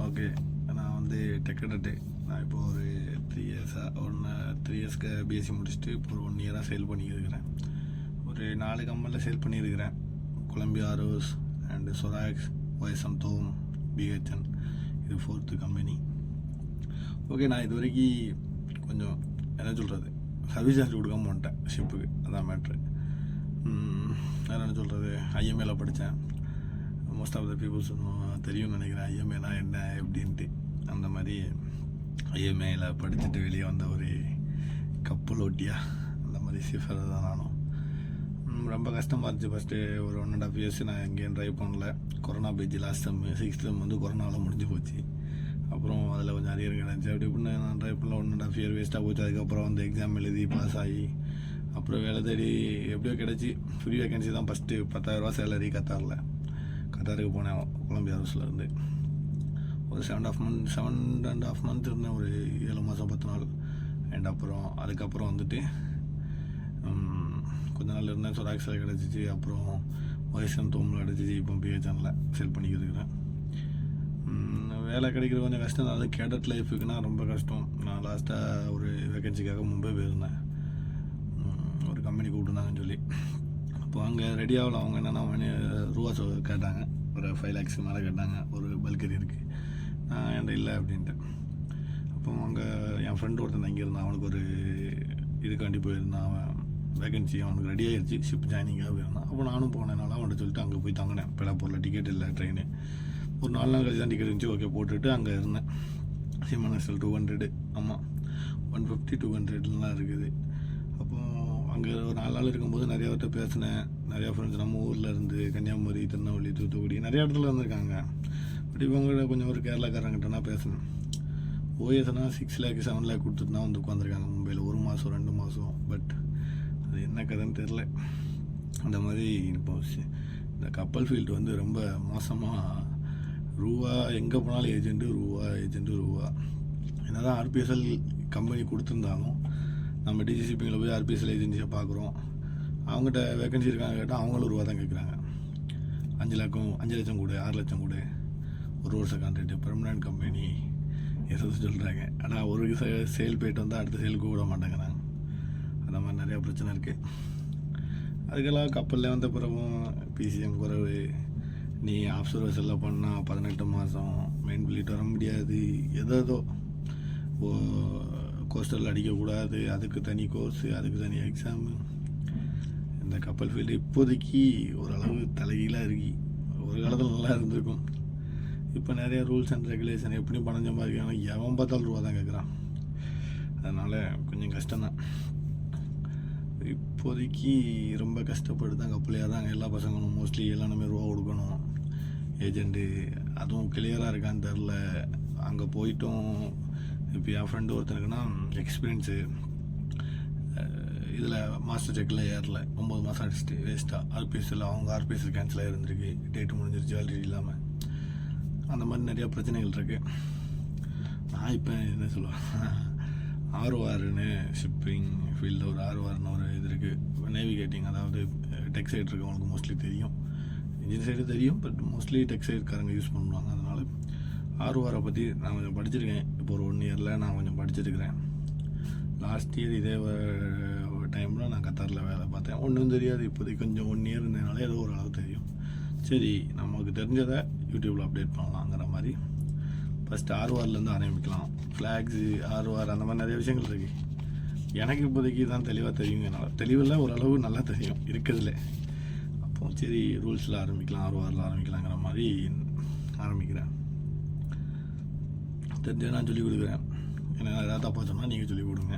Okay. நான் வந்து டெக்கடட்டு. நான் இப்போ ஒரு 3 இயர்ஸ்க்கு பிஎஸ்சி முடிச்சுட்டு இப்போ ஒரு 1 இயராக சேல் பண்ணியிருக்கிறேன். ஒரு 4 கம்பெனியில் சேல் பண்ணியிருக்கிறேன். கொலம்பியா ரோஸ் அண்டு சொராக்ஸ், ஒய்எஸ்எம் தோம், பிஹெச்என். இது 4th கம்பெனி. ஓகே, நான் இது வரைக்கும் கொஞ்சம் என்ன சொல்கிறது, சர்வீஸ் சார்ஜ் கொடுக்காம வந்துட்டேன் ஷிப்புக்கு. அதான் மேட்ரு. வேறு என்ன சொல்கிறது, ஐஎம்ஏல படித்தேன். மோஸ்ட் ஆஃப் த பீப்புள்ஸ் தெரியும்னு நினைக்கிறேன் ஐஎம்ஏனா என்ன எப்படின்ட்டு. அந்த மாதிரி ஐஎம்ஏல படிச்சுட்டு வெளியே வந்த ஒரு கப்பல் ஓட்டியா அந்த மாதிரி சிஃபர் தான் நானும். ரொம்ப கஷ்டமாக இருந்துச்சு. ஃபஸ்ட்டு ஒரு 1.5 இயர்ஸ் நான் எங்கேயும் ட்ரைவ் பண்ணல. கொரோனா போயிடுச்சு. லாஸ்ட் செம் 6th செம் வந்து கொரோனாவில் முடிஞ்சு போச்சு. அப்புறம் அதில் கொஞ்சம் அரியர் கிடந்துச்சு. அப்படி இப்படின்னு நான் ட்ரைவ் பண்ணல. 1.5 இயர் வேஸ்ட்டாக போச்சு. அதுக்கப்புறம் வந்து எக்ஸாம் எழுதி பாஸ் ஆகி அப்புறம் வேலை தேடி எப்படியோ கிடச்சி. ஃப்ரீ வேகன்சி தான் ஃபஸ்ட்டு. 10,000 சேலரி கத்தாருக்கு போனேன். கொலம்பியா ரோஸ்லேருந்து ஒரு 7.5 month இருந்தேன். ஒரு 7 மாதம் 10 நாள். அண்ட் அதுக்கப்புறம் வந்துட்டு கொஞ்ச நாள் இருந்தேன். சொராக்ஸில் கிடச்சிச்சு. அப்புறம் ஒய்எஸ்எம் தோமில் கிடச்சிச்சு. இப்போ பிஹெச்எனில் சேல் பண்ணிக்கிறேன். வேலை கிடைக்கிறது கொஞ்சம் கஷ்டம் தான். அது கேடட் லைஃபுக்குன்னா ரொம்ப கஷ்டம். நான் லாஸ்ட்டாக ஒரு வேகன்சிக்காக மும்பை போயிருந்தேன். ஒரு கம்பெனி கூப்பிட்டுருந்தாங்கன்னு சொல்லி. அப்போ அங்கே ரெடி ஆகல. அவங்க என்னென்னா ரூபா கேட்டாங்க. ஒரு 5 lakhs மேலே கேட்டாங்க ஒரு பல்க் ஏரியருக்கு. நான் என்கிட்ட இல்லை அப்படின்ட்டு. அப்போ அங்கே என் ஃப்ரெண்டு ஒருத்தன் அங்கே இருந்தான். அவனுக்கு ஒரு இதுக்காண்டி போயிருந்தான். அவன் வேகன்சி அவனுக்கு ரெடி ஆகிடுச்சு. ஷிப் ஜாயினிங்காக போயிருந்தான். அப்போ நானும் போனேனால அவன்கிட்ட சொல்லிட்டு அங்கே போய் தங்கினேன். பெலாப்பூரில் டிக்கெட் இல்லை ட்ரெயின். ஒரு 4 நாள் கழிச்சு தான் டிக்கெட் இருந்துச்சு. ஓகே போட்டுட்டு அங்கே இருந்தேன். சிமனஸ்டல் 200. ஆமாம், 150 200லாம் இருக்குது. அப்போது அங்கே ஒரு 4 நாள் இருக்கும்போது நிறையா பேர்கிட்ட பேசினேன். நிறையா ஃப்ரெண்ட்ஸ் நம்ம ஊரில் இருந்து கன்னியாகுமரி, திருநெல்வேலி, தூத்துக்குடி நிறையா இடத்துல இருந்திருக்காங்க. பட் இவங்க கொஞ்சம் ஒரு கேரளாக்காரங்கிட்டனா பேசினேன். ஓஎஸ்னா 6 lakh 7 lakh கொடுத்துட்டு தான் வந்து உட்காந்துருக்காங்க மும்பையில். 1 மாதம் 2 மாதம். பட் அது என்ன கதைன்னு தெரில. அந்த மாதிரி இப்போ இந்த கப்பல் ஃபீல்டு வந்து ரொம்ப மோசமாக. ரூபா எங்கே போனாலும் ஏஜென்ட்டு ரூபா. என்ன தான் ஆர்பிஎஸ்எல் கம்பெனி கொடுத்துருந்தாலும் நம்ம டிஜிசிபிங்கில் போய் ஆர்பிஎஸ்எல் ஏஜென்சியை பார்க்குறோம். அவங்ககிட்ட வேகன்சி இருக்காங்க கேட்டால் அவங்களும் ரூபா தான் கேட்குறாங்க. 5 லட்சம் கொடு, 6 லட்சம் கொடு, 1 வருஷம் கான்ட்ராக்ட், பெர்மனன்ட் கம்பெனி எதாவது சொல்கிறாங்க. ஆனால் ஒரு சேல் போய்ட்டு வந்தால் அடுத்த சேலுக்கு விட மாட்டேங்கிறாங்க. அந்த மாதிரி நிறையா பிரச்சனை இருக்குது. அதுக்கெல்லாம் கப்பலில் வந்த பிறகும் பிசிஎம் குறைவு. நீ ஆஃப்சர் வெசலில் பண்ணால் 18 மாதம் மெயின் பில்லிட்டு வர முடியாது. ஏதோ கோஸ்டல் அடிக்கக்கூடாது. அதுக்கு தனி கோர்ஸு, அதுக்கு தனி எக்ஸாமு. இந்த கப்பல் ஃபீல்டு இப்போதைக்கு ஓரளவு தலைகீழாக இருக்கு. ஒரு காலத்தில் நல்லா இருந்திருக்கும். இப்போ நிறைய ரூல்ஸ் அண்ட் ரெகுலேஷன் எப்படி பணம் சம்பாதிக்கிறாங்க. எவன் பார்த்தாலும் ரூபா தான் கேட்குறான். அதனால் கொஞ்சம் கஷ்டம்தான். இப்போதைக்கு ரொம்ப கஷ்டப்பட்டு தான் கப்பல் ஏறாங்க எல்லா பசங்களும். மோஸ்ட்லி எல்லாமே ரூபா கொடுக்கணும். ஏஜெண்ட்டு அதுவும் கிளியராக இருக்கான்னு தெரில. அங்கே போயிட்டும் இப்போ என் ஃப்ரெண்டு ஒருத்தனுக்குன்னா எக்ஸ்பீரியன்ஸு இதில் மாஸ்டர் செக்கில் ஏறல. 9 மாதம் அடிச்சுட்டு வேஸ்ட்டாக. ஆர்பிஎஸ்சில் அவங்க ஆர்பிஎஸ்சில் கேன்சல் ஆகிருந்துருக்கு. டேட்டு முடிஞ்சிருச்சு ஆல்ரெடி இல்லாமல். அந்த மாதிரி நிறையா பிரச்சனைகள் இருக்குது. நான் இப்போ என்ன சொல்லுவேன், ஆர்ஓஆர்னு ஷிப்பிங் ஃபீல்டில் ஒரு ஆர்ஓஆர்னு ஒரு இது இருக்குது. நேவிகேட்டிங், அதாவது டெக் சைடு இருக்கவங்களுக்கு மோஸ்ட்லி தெரியும். இன்ஜின் சைடு தெரியும். பட் மோஸ்ட்லி டெக் சைடுக்காரங்க யூஸ் பண்ணுவாங்க. அதனால் ஆர்ஓஆரை பற்றி நான் கொஞ்சம் படிச்சிருக்கேன். இப்போ ஒரு 1 இயரில் நான் கொஞ்சம் படிச்சிருக்கிறேன். லாஸ்ட் இயர் இதே டைமில் நான் கத்தாரில் வேலை பார்த்தேன். ஒன்றும் தெரியாது. இப்போதைக்கு கொஞ்சம் 1 இயர் இருந்ததுனால ஏதோ ஒரு அளவு தெரியும். சரி, நமக்கு தெரிஞ்சதை யூடியூப்பில் அப்டேட் பண்ணலாங்கிற மாதிரி ஃபஸ்ட்டு ஆர்ஓஆர்லேருந்து ஆரம்பிக்கலாம். ஃப்ளாக்ஸு, ஆர்ஓஆர் அந்த மாதிரி நிறைய விஷயங்கள் இருக்குது. எனக்கு இப்போதைக்கு தான் தெளிவாக தெரியுங்க. என்னால் தெளிவில் ஓரளவு நல்லா தெரியும் இருக்கிறதுல. அப்போ சரி ரூல்ஸில் ஆரம்பிக்கலாம், ஆர்ஓஆரில் ஆரம்பிக்கலாங்கிற மாதிரி ஆரம்பிக்கிறேன். தெரிஞ்ச நான் சொல்லிக் கொடுக்குறேன். ஏன்னா ஏதாவது தப்பாக சொன்னால் நீங்கள் சொல்லிக் கொடுங்க.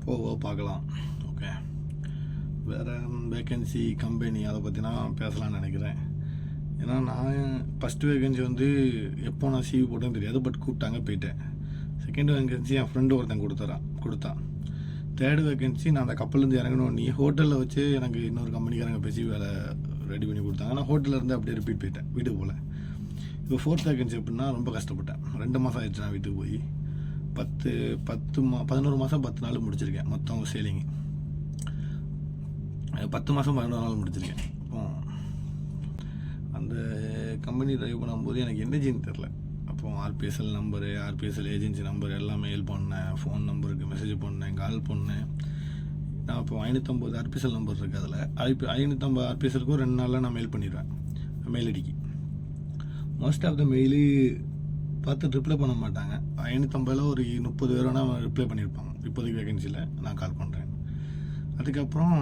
போக பார்க்கலாம். ஓகே, வேறு வேக்கன்சி கம்பெனி அதை பற்றினா பேசலாம்னு நினைக்கிறேன். ஏன்னா நான் ஃபஸ்ட்டு வேகன்சி வந்து எப்போ நான் சிவி போட்டேன்னு தெரியாது. பட் கூப்பிட்டாங்க, போயிட்டேன். செகண்ட் வேகன்சி என் ஃப்ரெண்டு ஒருத்தன் கொடுத்தான். தேர்டு வேகன்சி நான் அந்த கப்பல்லேருந்து இறங்கணும். நீ ஹோட்டலில் வச்சு எனக்கு இன்னொரு கம்பெனிக்காரங்க பேசி வேலை ரெடி பண்ணி கொடுத்தாங்க. நான் ஹோட்டலில் இருந்து அப்படியே ரிப்பீட் போயிட்டேன் வீட்டுக்கு போல். இப்போ 4th வேகன்சி எப்படின்னா ரொம்ப கஷ்டப்பட்டேன். 2 மாதம் ஆயிடுச்சு நான் வீட்டுக்கு போய். 11 மாதம் 10 நாள் முடிச்சிருக்கேன் மொத்தம் சேலிங்கு. 10 மாதம் 11 நாள் முடிச்சிருக்கேன். அந்த கம்பெனி ட்ரைவ் பண்ணும்போது எனக்கு என்ன செய்யன்னு தெரில. அப்போ அப்போ ஆர்பிஎஸ்எல் நம்பரு, ஆர்பிஎஸ்எல் ஏஜென்சி நம்பர் எல்லாம் மெயில் பண்ணேன், ஃபோன் நம்பருக்கு மெசேஜ் பண்ணேன், கால் பண்ணேன். நான் இப்போ 550 ஆர்பிஎஸ்எல் நம்பர் இருக்குது. அதில் 550 ஆர்பிஎஸ்எலுக்கும் 2 நாளில் நான் மெயில் பண்ணிடுவேன். மெயில் ஐடிக்கு மோஸ்ட் ஆஃப் த மெயிலு பார்த்து ரிப்ளை பண்ண மாட்டாங்க. 550 ஒரு 30 பேர் வேணால் ரிப்ளை பண்ணியிருப்பாங்க. இப்போதைக்கு வேகன்சியில் நான் கால் பண்ணுறேன். அதுக்கப்புறம்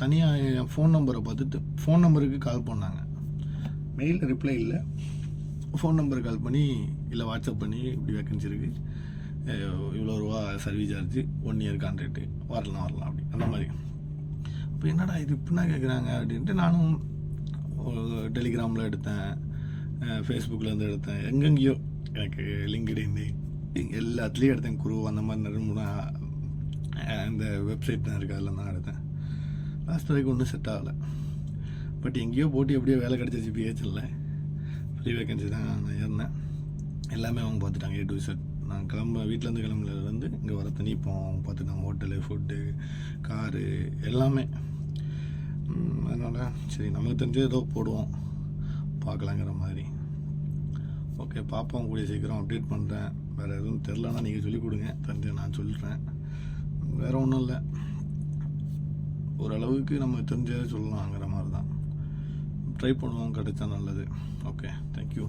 தனியாக என் ஃபோன் நம்பரை பார்த்துட்டு ஃபோன் நம்பருக்கு கால் பண்ணாங்க. மெயிலில் ரிப்ளை இல்லை, ஃபோன் நம்பருக்கு கால் பண்ணி இல்லை வாட்ஸ்அப் பண்ணி இப்படி வேகன்சி இருக்குது, இவ்வளோ ரூபா சர்வீஸ் சார்ஜு, 1 இயர் கான்ட்ராக்ட்டு, வரலாம் அப்படி அந்த மாதிரி. இப்போ என்னடா இது இப்படின்னா கேட்குறாங்க அப்படின்ட்டு நானும் டெலிகிராமில் எடுத்தேன், ஃபேஸ்புக்கில் எடுத்தேன், எங்கெங்கேயோ எனக்கு லிங்க்டின் எல்லாத்துலேயும் எடுத்தேன். குரூ அந்த மாதிரி 2-3 இந்த வெப்சைட் தான் இருக்குது, அதில் தான் எடுத்தேன். லாஸ்ட் வரைக்கும் ஒன்றும் செட் ஆகலை. பட் எங்கேயோ போட்டு எப்படியோ வேலை கிடச்சிச்சு. பிஹெச்எல்ல ஃப்ரீ வேகன்சி தான் நான் ஏறினேன். எல்லாமே அவங்க பார்த்துட்டாங்க, A to Z. நான் வீட்டிலேருந்து கிளம்புலேருந்து இங்கே வர தனி இப்போ அவங்க பார்த்துட்டாங்க, ஹோட்டலு, ஃபுட்டு, காரு எல்லாமே. அதனால் சரி நமக்கு தெரிஞ்சு ஏதோ போடுவோம் பார்க்கலாங்கிற மாதிரி. ஓகே, பார்ப்போம், கூடிய சீக்கிரம் அப்டேட் பண்ணுறேன். வேறு எதுவும் தெரிலனா நீங்கள் சொல்லிக் கொடுங்க, தெரிஞ்சு நான் சொல்கிறேன். வேறு ஒன்றும் இல்லை, ஓரளவுக்கு நம்ம தெரிஞ்சதே சொல்லலாங்கிற மாதிரி தான். ட்ரை பண்ணுவோம், கிடைச்சா நல்லது. Okay, thank you.